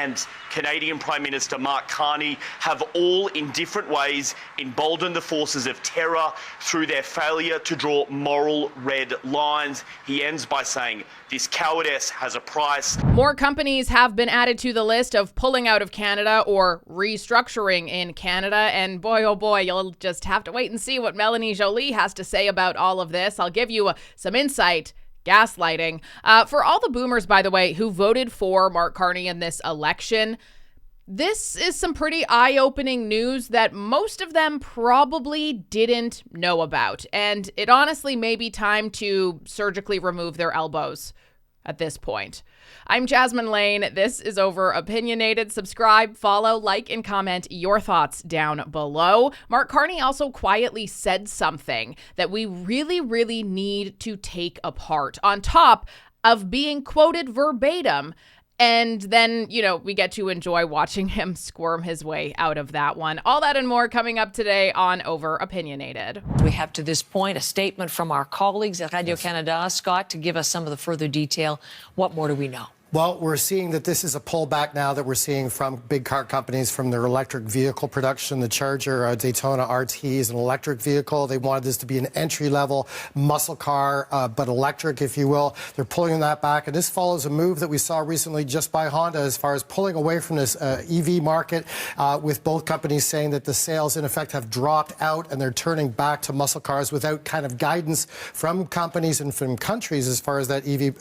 and Canadian Prime Minister Mark Carney have all in different ways emboldened the forces of terror through their failure to draw moral red lines. He ends by saying, "This cowardice has a price." More companies have been added to the list of pulling out of Canada or restructuring in Canada. And boy, oh boy, you'll just have to wait and see what Melanie Joly has to say about all of this. I'll give you some insight. Gaslighting. For all the boomers, by the way, who voted for Mark Carney in this election, this is some pretty eye-opening news that most of them probably didn't know about. And it honestly may be time to surgically remove their elbows at this point. I'm Jasmine Lane. This is Over Opinionated. Subscribe, follow, like, and comment your thoughts down below. Mark Carney also quietly said something that we really, really need to take apart, on top of being quoted verbatim. And then, we get to enjoy watching him squirm his way out of that one. All that and more coming up today on Over Opinionated. We have to this point a statement from our colleagues at Radio-Canada. Scott, to give us some of the further detail, what more do we know? Well, we're seeing that this is a pullback now that we're seeing from big car companies from their electric vehicle production. The Charger Daytona RT is an electric vehicle. They wanted this to be an entry-level muscle car, but electric, if you will. They're pulling that back, and this follows a move that we saw recently just by Honda as far as pulling away from this EV market, with both companies saying that the sales, in effect, have dropped out and they're turning back to muscle cars without kind of guidance from companies and from countries as far as that EV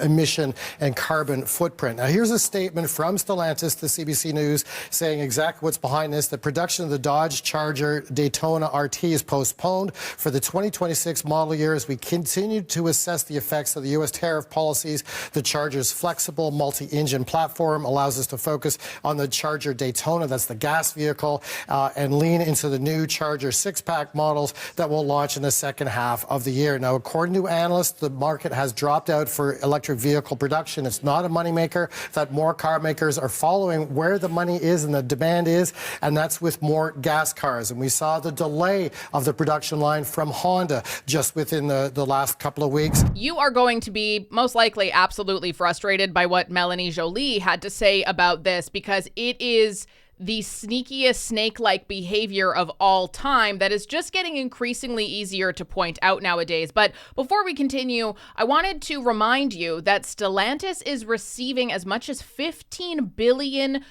emission and carbon footprint. Now, here's a statement from Stellantis to CBC News saying exactly what's behind this. The production of the Dodge Charger Daytona RT is postponed for the 2026 model year as we continue to assess the effects of the U.S. tariff policies. The Charger's flexible multi-engine platform allows us to focus on the Charger Daytona, that's the gas vehicle, and lean into the new Charger six-pack models that will launch in the second half of the year. Now, according to analysts, the market has dropped out for electric vehicle production. It's not a moneymaker, that more car makers are following where the money is and the demand is, and that's with more gas cars. And we saw the delay of the production line from Honda just within the last couple of weeks. You are going to be most likely absolutely frustrated by what Melanie Joly had to say about this, because it is the sneakiest snake-like behavior of all time that is just getting increasingly easier to point out nowadays. But before we continue, I wanted to remind you that Stellantis is receiving as much as $15 billion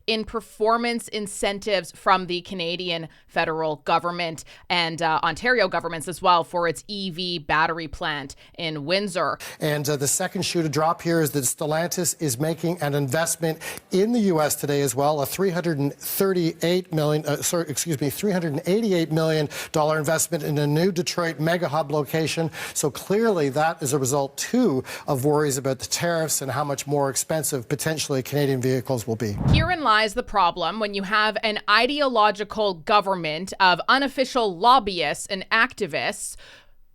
in performance incentives from the Canadian federal government and Ontario governments as well for its EV battery plant in Windsor. And the second shoe to drop here is that Stellantis is making an investment in the U.S. today as well, a $388 million investment in a new Detroit mega hub location. So clearly that is a result, too, of worries about the tariffs and how much more expensive potentially Canadian vehicles will be. Herein lies the problem when you have an ideological government of unofficial lobbyists and activists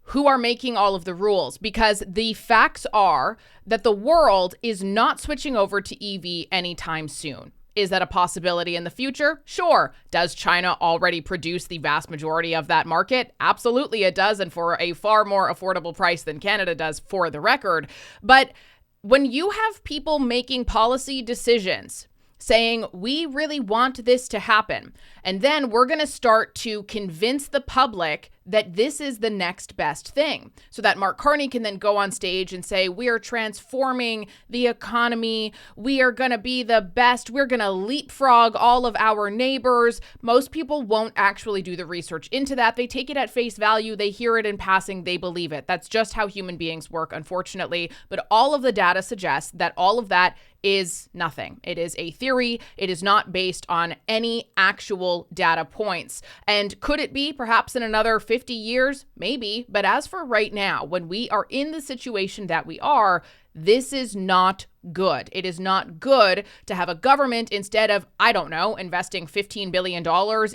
who are making all of the rules, because the facts are that the world is not switching over to EV anytime soon. Is that a possibility in the future? Sure. Does China already produce the vast majority of that market? Absolutely it does, and for a far more affordable price than Canada does, for the record. But when you have people making policy decisions saying, we really want this to happen, and then we're going to start to convince the public that this is the next best thing, so that Mark Carney can then go on stage and say, we are transforming the economy, we are going to be the best, we're going to leapfrog all of our neighbors. Most people won't actually do the research into that. They take it at face value, they hear it in passing, they believe it. That's just how human beings work, unfortunately. But all of the data suggests that all of that is nothing. It is a theory. It is not based on any actual data points. And could it be perhaps in another 50 years? Maybe. But as for right now, when we are in the situation that we are, this is not good. It is not good to have a government, instead of, I don't know, investing $15 billion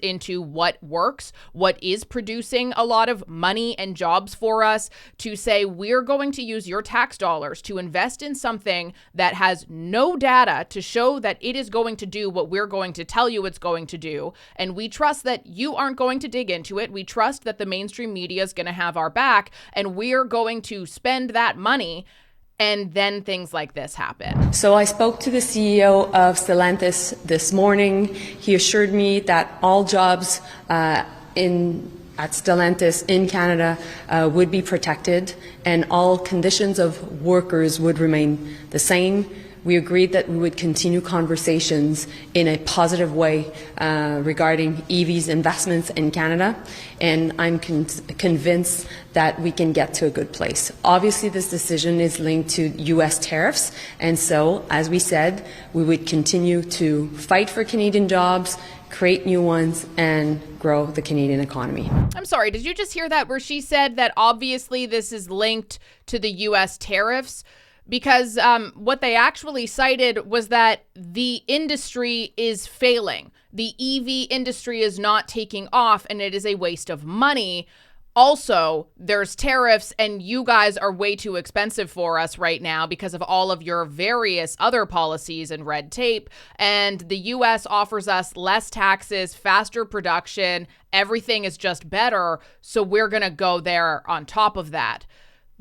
into what works, what is producing a lot of money and jobs for us, to say, we're going to use your tax dollars to invest in something that has no data to show that it is going to do what we're going to tell you it's going to do. And we trust that you aren't going to dig into it. We trust that the mainstream media is going to have our back, and we're going to spend that money. And then things like this happen. So I spoke to the CEO of Stellantis this morning. He assured me that all jobs at Stellantis in Canada would be protected and all conditions of workers would remain the same. We agreed that we would continue conversations in a positive way regarding EV's investments in Canada, and I'm convinced that we can get to a good place. Obviously, this decision is linked to U.S. tariffs, and so, as we said, we would continue to fight for Canadian jobs, create new ones, and grow the Canadian economy. I'm sorry, did you just hear that where she said that obviously this is linked to the U.S. tariffs? Because what they actually cited was that the industry is failing. The EV industry is not taking off, and it is a waste of money. Also, there's tariffs, and you guys are way too expensive for us right now because of all of your various other policies and red tape. And the U.S. offers us less taxes, faster production. Everything is just better. So we're going to go there on top of that.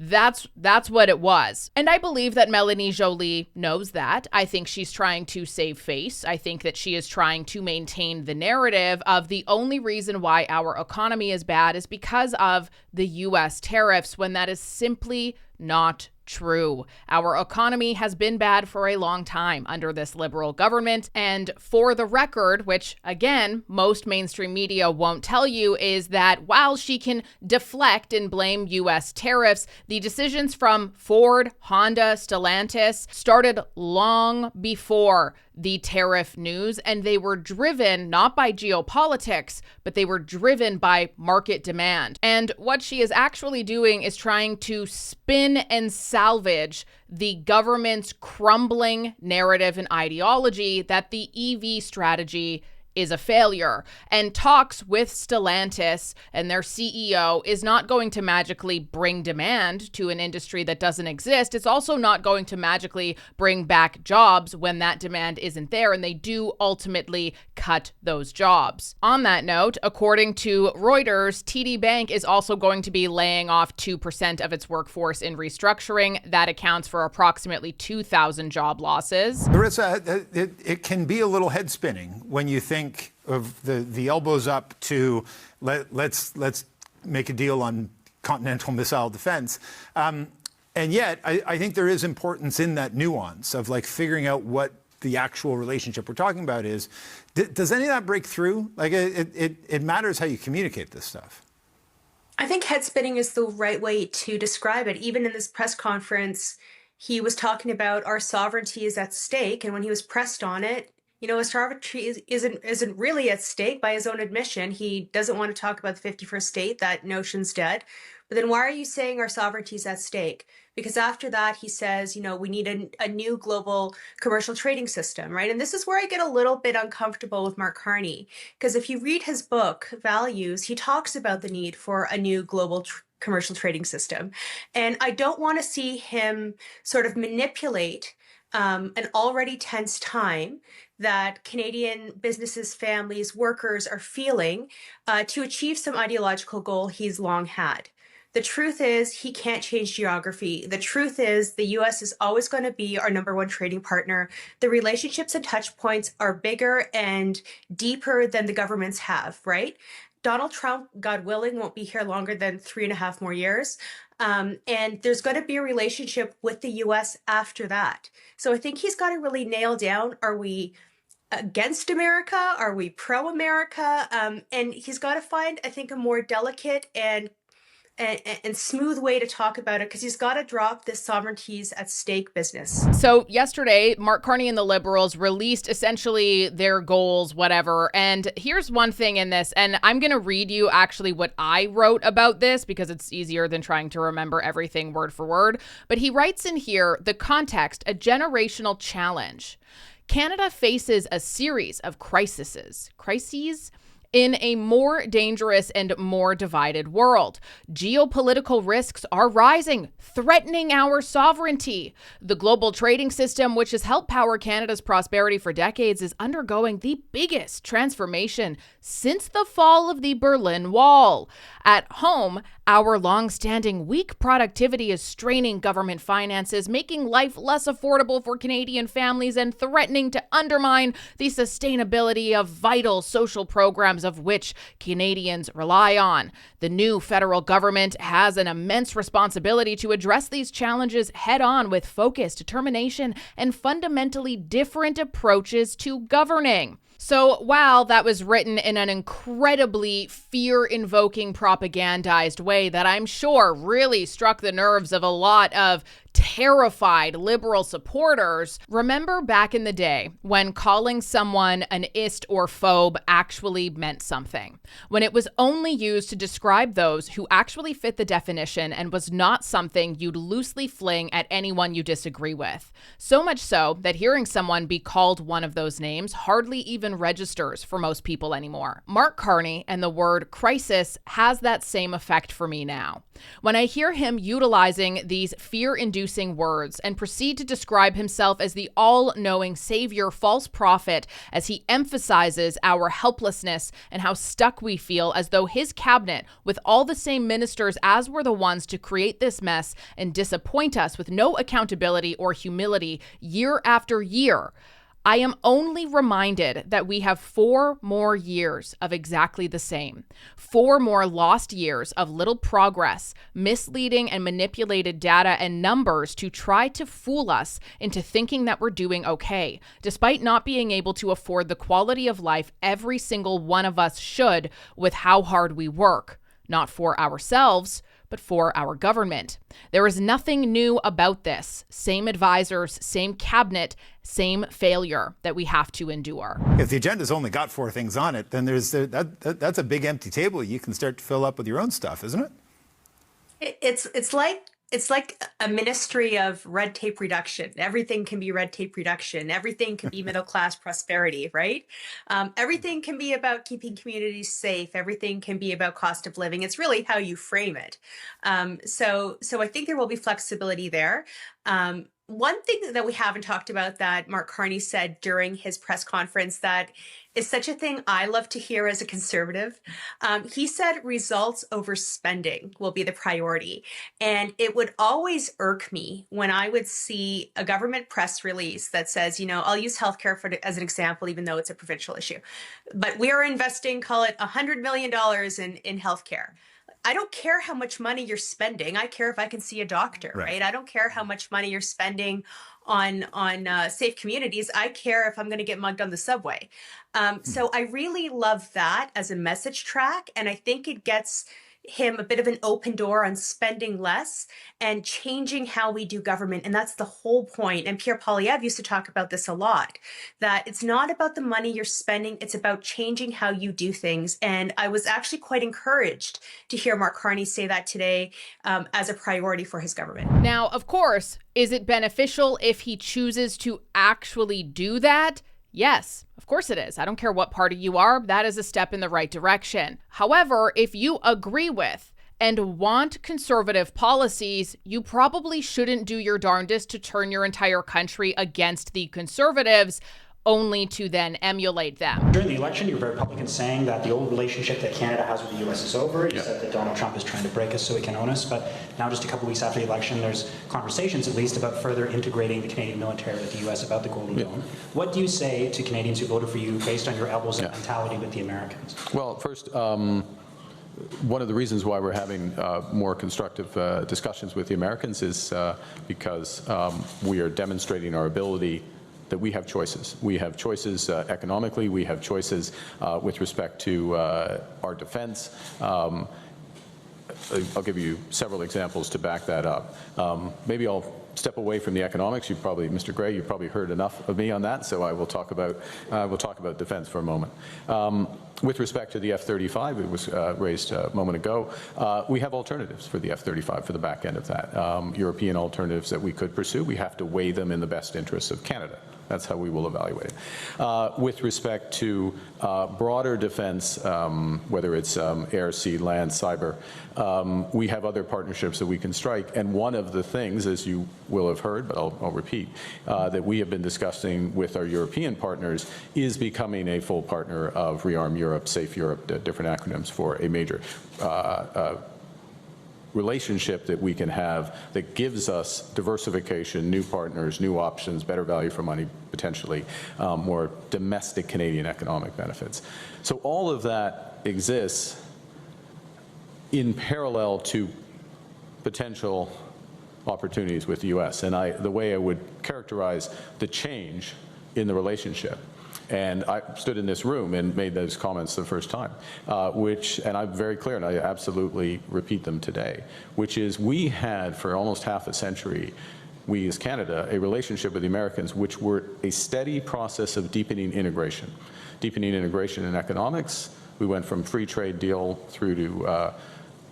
That's what it was. And I believe that Melanie Joly knows that. I think she's trying to save face. I think that she is trying to maintain the narrative of the only reason why our economy is bad is because of the U.S. tariffs, when that is simply not true. Our economy has been bad for a long time under this Liberal government. And for the record, which again, most mainstream media won't tell you, is that while she can deflect and blame US tariffs, the decisions from Ford, Honda, Stellantis started long before the tariff news, and they were driven not by geopolitics, but they were driven by market demand. And what she is actually doing is trying to spin and salvage the government's crumbling narrative and ideology that the EV strategy is a failure. And talks with Stellantis and their CEO is not going to magically bring demand to an industry that doesn't exist. It's also not going to magically bring back jobs when that demand isn't there, and they do ultimately cut those jobs. On that note, according to Reuters, TD Bank is also going to be laying off 2% of its workforce in restructuring. That accounts for approximately 2,000 job losses. Marissa, it can be a little head spinning when you think of the elbows up to let's make a deal on continental missile defense. And yet, I think there is importance in that nuance of like figuring out what the actual relationship we're talking about is. Does any of that break through? Like it matters how you communicate this stuff. I think head spinning is the right way to describe it. Even in this press conference, he was talking about our sovereignty is at stake. And when he was pressed on it, you know, his sovereignty isn't really at stake by his own admission. He doesn't want to talk about the 51st state. That notion's dead. But then why are you saying our sovereignty is at stake? Because after that, he says, you know, we need a new global commercial trading system, right? And this is where I get a little bit uncomfortable with Mark Carney. Because if you read his book, Values, he talks about the need for a new global commercial trading system. And I don't want to see him sort of manipulate an already tense time that Canadian businesses, families, workers are feeling to achieve some ideological goal he's long had. The truth is he can't change geography. The truth is the U.S. is always going to be our number one trading partner. The relationships and touch points are bigger and deeper than the governments have, right? Donald Trump, God willing, won't be here longer than 3.5 more years. And there's going to be a relationship with the U.S. after that. So I think he's got to really nail down, are we against America? Are we pro-America? And he's got to find, I think, a more delicate and smooth way to talk about it, because he's got to drop this sovereignties at stake business. So yesterday, Mark Carney and the Liberals released essentially their goals, whatever. And here's one thing in this, and I'm going to read you actually what I wrote about this because it's easier than trying to remember everything word for word. But he writes in here, the context, a generational challenge. Canada faces a series of crises In a more dangerous and more divided world, geopolitical risks are rising, threatening our sovereignty. The global trading system, which has helped power Canada's prosperity for decades, is undergoing the biggest transformation since the fall of the Berlin Wall. At home, our long-standing weak productivity is straining government finances, making life less affordable for Canadian families, and threatening to undermine the sustainability of vital social programs of which Canadians rely on. The new federal government has an immense responsibility to address these challenges head-on with focus, determination, and fundamentally different approaches to governing. So while that was written in an incredibly fear-invoking, propagandized way that I'm sure really struck the nerves of a lot of terrified liberal supporters, remember back in the day when calling someone an ist or phobe actually meant something, when it was only used to describe those who actually fit the definition and was not something you'd loosely fling at anyone you disagree with. So much so that hearing someone be called one of those names hardly even registers for most people anymore. Mark Carney and the word crisis has that same effect for me now. When I hear him utilizing these fear-inducing words and proceed to describe himself as the all-knowing savior false prophet as he emphasizes our helplessness and how stuck we feel as though his cabinet, with all the same ministers as were the ones to create this mess and disappoint us with no accountability or humility year after year, I am only reminded that we have 4 more years of exactly the same. 4 more lost years of little progress, misleading and manipulated data and numbers to try to fool us into thinking that we're doing okay, despite not being able to afford the quality of life every single one of us should with how hard we work, not for ourselves, but for our government. There is nothing new about this. Same advisors, same cabinet, same failure that we have to endure. If the agenda's only got 4 things on it, then that's a big empty table you can start to fill up with your own stuff, isn't it? It's like a ministry of red tape reduction. Everything can be red tape reduction. Everything can be middle class prosperity, right? Everything can be about keeping communities safe. Everything can be about cost of living. It's really how you frame it. So I think there will be flexibility there. One thing that we haven't talked about that Mark Carney said during his press conference that is such a thing I love to hear as a conservative. He said results over spending will be the priority. And it would always irk me when I would see a government press release that says, I'll use healthcare as an example, even though it's a provincial issue. But we are investing, call it $100 million in healthcare. I don't care how much money you're spending. I care if I can see a doctor, right? I don't care how much money you're spending on safe communities. I care if I'm going to get mugged on the subway. So I really love that as a message track. And I think it gets him a bit of an open door on spending less and changing how we do government. And that's the whole point. And Pierre Poilievre used to talk about this a lot, that it's not about the money you're spending, it's about changing how you do things. And I was actually quite encouraged to hear Mark Carney say that today as a priority for his government. Now, of course, is it beneficial if he chooses to actually do that? Yes, of course it is. I don't care what party you are. That is a step in the right direction. However, if you agree with and want conservative policies, you probably shouldn't do your darndest to turn your entire country against the conservatives, only to then emulate them. During the election, you were very Republican saying that the old relationship that Canada has with the U.S. is over. You said that Donald Trump is trying to break us so he can own us. But now, just a couple weeks after the election, there's conversations, at least, about further integrating the Canadian military with the U.S. about the Golden Dome. What do you say to Canadians who voted for you based on your elbows and mentality with the Americans? Well, first, one of the reasons why we're having more constructive discussions with the Americans is because we are demonstrating our ability that we have choices. We have choices economically. We have choices with respect to our defense. I'll give you several examples to back that up. Maybe I'll step away from the economics. Mr. Gray, you've probably heard enough of me on that, so I will talk about defense for a moment. With respect to the F-35, it was raised a moment ago, we have alternatives for the F-35 for the back end of that. European alternatives that we could pursue. We have to weigh them in the best interests of Canada. That's how we will evaluate it. With respect to broader defense, whether it's air, sea, land, cyber, we have other partnerships that we can strike. And one of the things, as you will have heard, but I'll repeat, that we have been discussing with our European partners is becoming a full partner of Rearm Europe, Safe Europe, different acronyms for a major relationship that we can have that gives us diversification, new partners, new options, better value for money, potentially more domestic Canadian economic benefits. So all of that exists in parallel to potential opportunities with the U.S. And the way I would characterize the change in the relationship, and I stood in this room and made those comments the first time, and I'm very clear, and I absolutely repeat them today, which is we had for almost half a century, we as Canada, a relationship with the Americans which were a steady process of deepening integration. Deepening integration in economics. We went from free trade deal through to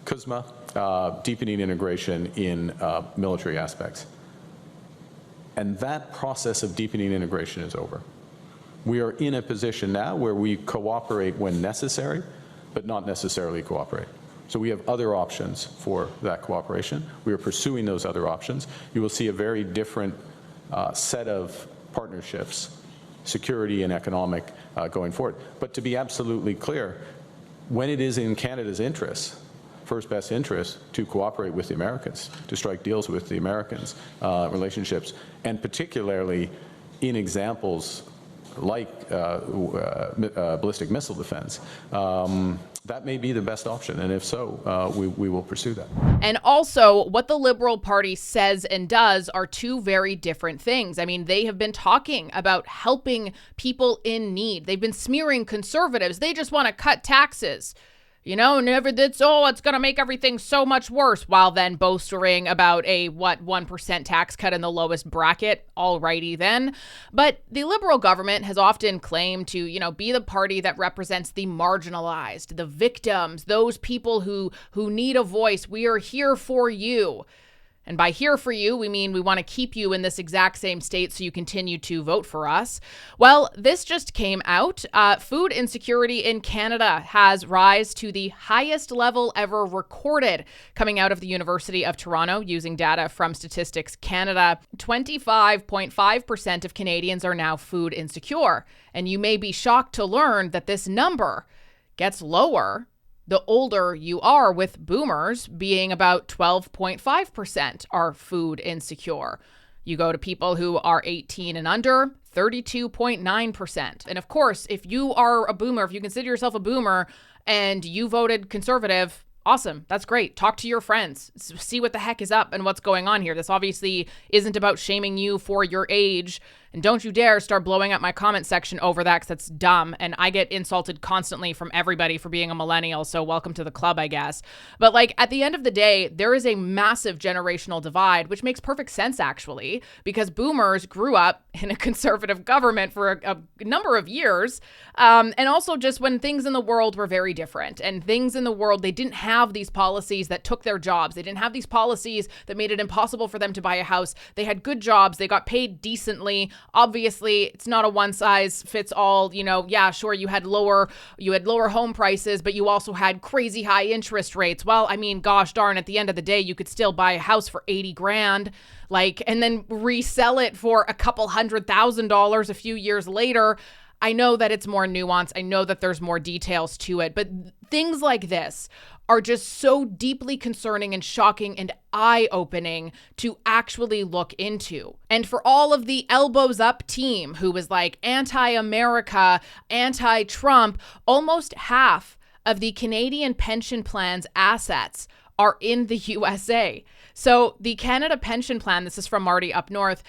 CUSMA, deepening integration in military aspects. And that process of deepening integration is over. We are in a position now where we cooperate when necessary, but not necessarily cooperate. So we have other options for that cooperation. We are pursuing those other options. You will see a very different set of partnerships, security and economic, going forward. But to be absolutely clear, when it is in Canada's interest, first best interest, to cooperate with the Americans, to strike deals with the Americans, relationships, and particularly in examples like ballistic missile defense, that may be the best option. And if so, we will pursue that. And also, what the Liberal Party says and does are two very different things. I mean, they have been talking about helping people in need. They've been smearing Conservatives. They just want to cut taxes. You know, it's going to make everything so much worse, while then boasting about a, 1% tax cut in the lowest bracket. Alrighty then. But the Liberal government has often claimed to, be the party that represents the marginalized, the victims, those people who need a voice. We are here for you. And by here for you, we mean we want to keep you in this exact same state so you continue to vote for us. Well, this just came out. Food insecurity in Canada has risen to the highest level ever recorded, coming out of the University of Toronto using data from Statistics Canada. 25.5% of Canadians are now food insecure. And you may be shocked to learn that this number gets lower the older you are, with boomers being about 12.5% are food insecure. You go to people who are 18 and under, 32.9%. And of course, if you are a boomer, if you consider yourself a boomer and you voted Conservative, awesome. That's great. Talk to your friends. See what the heck is up and what's going on here. This obviously isn't about shaming you for your age. And don't you dare start blowing up my comment section over that, because that's dumb. And I get insulted constantly from everybody for being a millennial. So welcome to the club, I guess. But at the end of the day, there is a massive generational divide, which makes perfect sense, actually, because boomers grew up in a conservative government for a number of years. And also just when things in the world were very different, and things in the world, they didn't have these policies that took their jobs. They didn't have these policies that made it impossible for them to buy a house. They had good jobs. They got paid decently. Obviously, it's not a one size fits all, yeah, sure, you had lower home prices, but you also had crazy high interest rates. Well, I mean, gosh darn, at the end of the day, you could still buy a house for $80,000, and then resell it for a couple $100,000 a few years later. I know that it's more nuanced. I know that there's more details to it, but things like this are just so deeply concerning and shocking and eye-opening to actually look into. And for all of the elbows up team who was anti-America, anti-Trump, almost half of the Canadian pension plan's assets are in the USA. So the Canada Pension Plan, this is from Marty up north,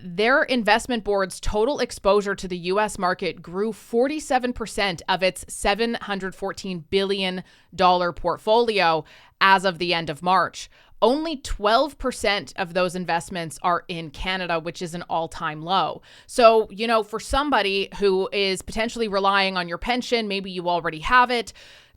their investment board's total exposure to the US market grew 47% of its $714 billion portfolio as of the end of March. Only 12% of those investments are in Canada, which is an all-time low. So, for somebody who is potentially relying on your pension, maybe you already have it,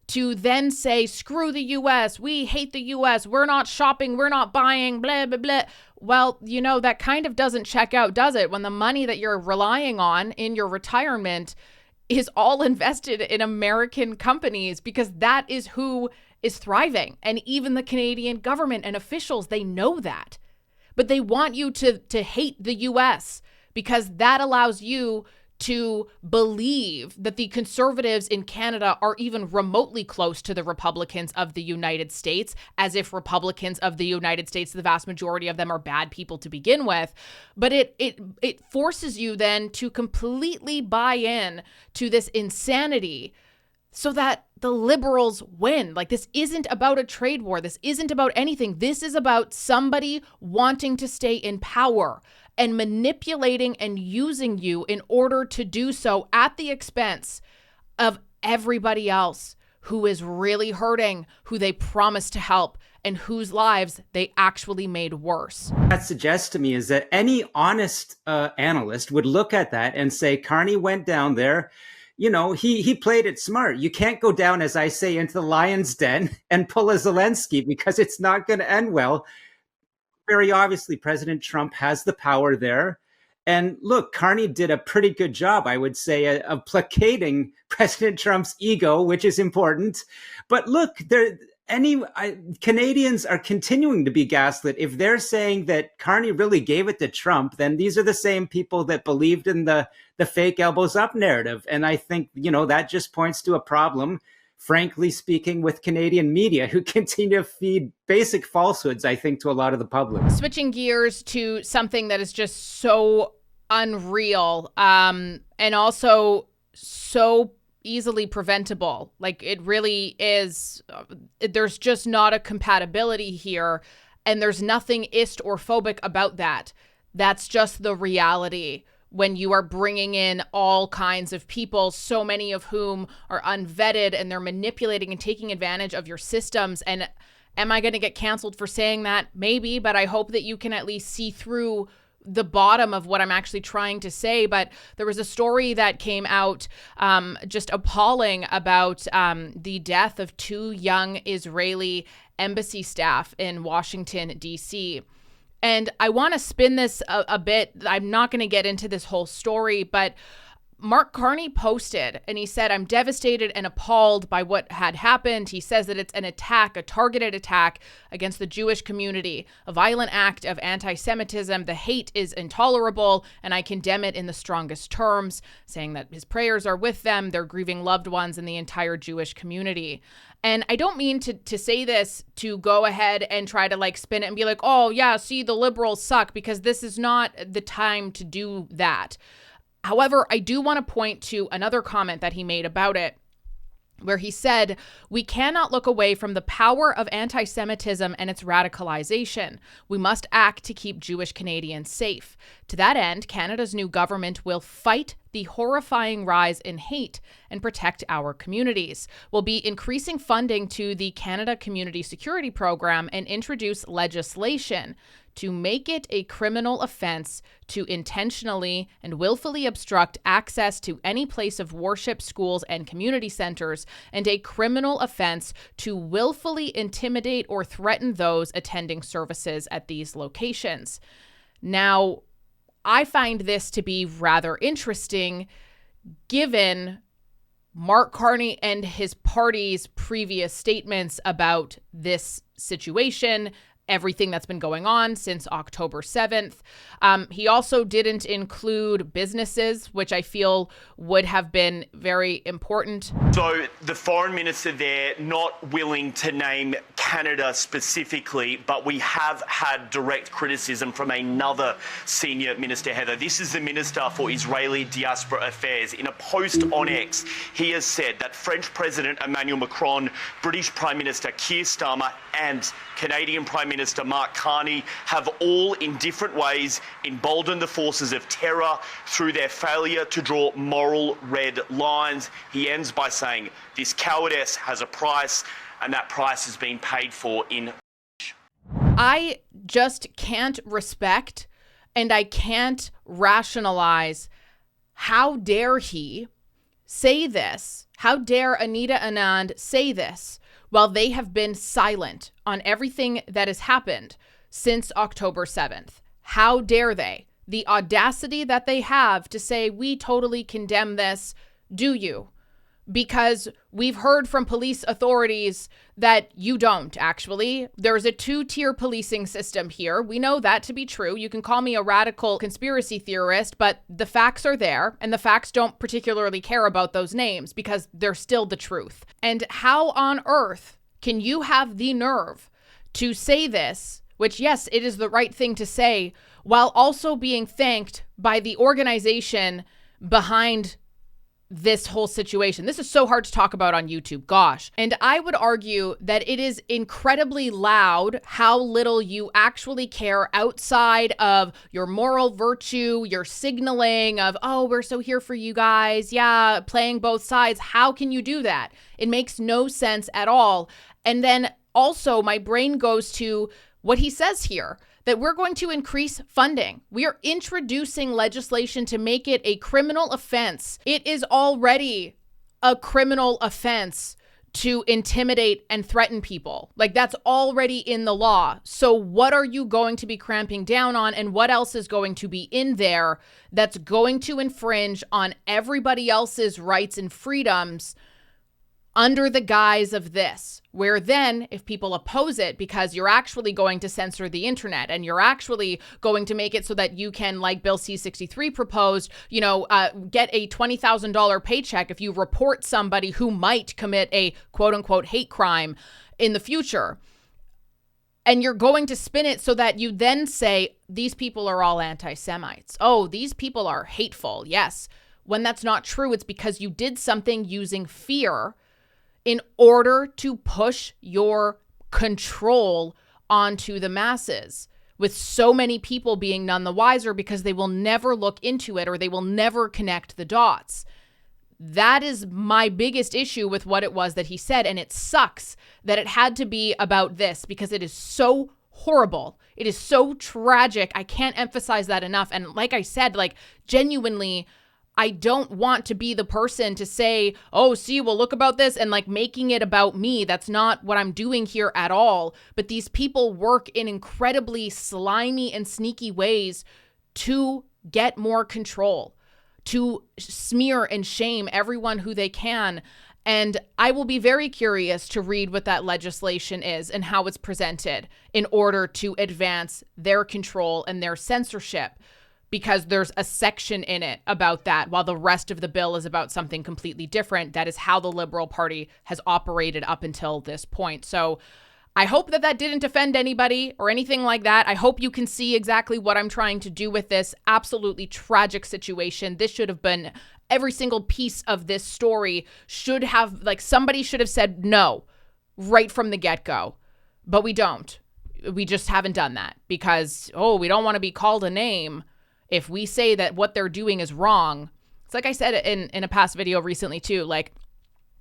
to then say, screw the US, we hate the US, we're not shopping, we're not buying, blah, blah, blah. Well, you know, that kind of doesn't check out, does it? When the money that you're relying on in your retirement is all invested in American companies, because that is who is thriving. And even the Canadian government and officials, they know that. But they want you to hate the US because that allows you to believe that the Conservatives in Canada are even remotely close to the Republicans of the United States, as if Republicans of the United States, the vast majority of them, are bad people to begin with. But it forces you then to completely buy in to this insanity so that the Liberals win. Like, this isn't about a trade war. This isn't about anything. This is about somebody wanting to stay in power and manipulating and using you in order to do so at the expense of everybody else who is really hurting, who they promised to help, and whose lives they actually made worse. That suggests to me is that any honest analyst would look at that and say, Carney went down there. You know, he played it smart. You can't go down, as I say, into the lion's den and pull a Zelensky, because it's not going to end well. Very obviously, President Trump has the power there. And look, Carney did a pretty good job, I would say, of placating President Trump's ego, which is important. But look, Canadians are continuing to be gaslit. If they're saying that Carney really gave it to Trump, then these are the same people that believed in the fake elbows up narrative. And I think, you know, that just points to a problem, frankly speaking, with Canadian media, who continue to feed basic falsehoods, I think, to a lot of the public. Switching gears to something that is just so unreal, and also so easily preventable. Like, it really is. There's just not a compatibility here, and there's nothing ist or phobic about that. That's just the reality when you are bringing in all kinds of people, so many of whom are unvetted, and they're manipulating and taking advantage of your systems. And am I going to get canceled for saying that? Maybe, but I hope that you can at least see through the bottom of what I'm actually trying to say. But there was a story that came out just appalling about the death of 2 young Israeli embassy staff in Washington, D.C. And I want to spin this a bit. I'm not going to get into this whole story, but Mark Carney posted and he said, I'm devastated and appalled by what had happened. He says that it's an attack, a targeted attack against the Jewish community, a violent act of antisemitism. The hate is intolerable, and I condemn it in the strongest terms, saying that his prayers are with them, their grieving loved ones, and the entire Jewish community. And I don't mean to say this to go ahead and try to like spin it and be like, oh yeah, see, the Liberals suck, because this is not the time to do that. However, I do want to point to another comment that he made about it, where he said, we cannot look away from the power of anti-Semitism and its radicalization. We must act to keep Jewish Canadians safe. To that end, Canada's new government will fight the horrifying rise in hate and protect our communities. We'll be increasing funding to the Canada Community Security Program and introduce legislation to make it a criminal offense to intentionally and willfully obstruct access to any place of worship, schools, and community centers, and a criminal offense to willfully intimidate or threaten those attending services at these locations. Now, I find this to be rather interesting, given Mark Carney and his party's previous statements about this situation, everything that's been going on since October 7th. He also didn't include businesses, which I feel would have been very important. So the foreign minister there not willing to name Canada specifically, but we have had direct criticism from another senior minister, Heather. This is the Minister for Israeli Diaspora Affairs. In a post on X, he has said that French President Emmanuel Macron, British Prime Minister Keir Starmer, and Canadian Prime Minister Mark Carney have all in different ways emboldened the forces of terror through their failure to draw moral red lines. He ends by saying, this cowardice has a price, and that price has been paid for in. I just can't respect and I can't rationalize how dare he say this? How dare Anita Anand say this while they have been silent on everything that has happened since October 7th? How dare they? The audacity that they have to say, we totally condemn this. Do you? Because we've heard from police authorities that you don't, actually. There's a 2-tier policing system here. We know that to be true. You can call me a radical conspiracy theorist, but the facts are there, and the facts don't particularly care about those names because they're still the truth. And how on earth can you have the nerve to say this, which, yes, it is the right thing to say, while also being thanked by the organization behind this whole situation? This is so hard to talk about on YouTube, gosh. And I would argue that it is incredibly loud how little you actually care outside of your moral virtue, your signaling of, oh, we're so here for you guys. Yeah, playing both sides. How can you do that? It makes no sense at all. And then also my brain goes to what he says here, that we're going to increase funding. We are introducing legislation to make it a criminal offense. It is already a criminal offense to intimidate and threaten people. Like, that's already in the law. So what are you going to be cramping down on, and what else is going to be in there that's going to infringe on everybody else's rights and freedoms under the guise of this? Where then, if people oppose it because you're actually going to censor the internet and you're actually going to make it so that you can, like Bill C-63 proposed, get a $20,000 paycheck if you report somebody who might commit a quote unquote hate crime in the future. And you're going to spin it so that you then say, these people are all anti-Semites. Oh, these people are hateful. Yes. When that's not true, it's because you did something using fear in order to push your control onto the masses, with so many people being none the wiser because they will never look into it or they will never connect the dots. That is my biggest issue with what it was that he said. And it sucks that it had to be about this because it is so horrible. It is so tragic. I can't emphasize that enough. And like I said, genuinely, I don't want to be the person to say, oh, see, well, look about this, and making it about me. That's not what I'm doing here at all. But these people work in incredibly slimy and sneaky ways to get more control, to smear and shame everyone who they can. And I will be very curious to read what that legislation is and how it's presented in order to advance their control and their censorship, because there's a section in it about that, while the rest of the bill is about something completely different. That is how the Liberal Party has operated up until this point. So I hope that didn't offend anybody or anything like that. I hope you can see exactly what I'm trying to do with this absolutely tragic situation. This should have been, every single piece of this story should have, somebody should have said no right from the get-go. But we don't. We just haven't done that because, we don't want to be called a name if we say that what they're doing is wrong. It's like I said in a past video recently too,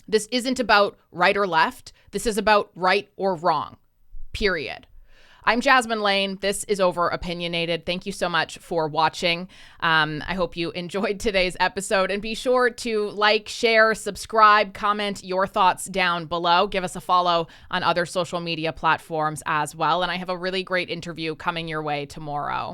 this isn't about right or left. This is about right or wrong, period. I'm Jasmine Lane. This is Over Opinionated. Thank you so much for watching. I hope you enjoyed today's episode, and be sure to like, share, subscribe, comment your thoughts down below. Give us a follow on other social media platforms as well. And I have a really great interview coming your way tomorrow.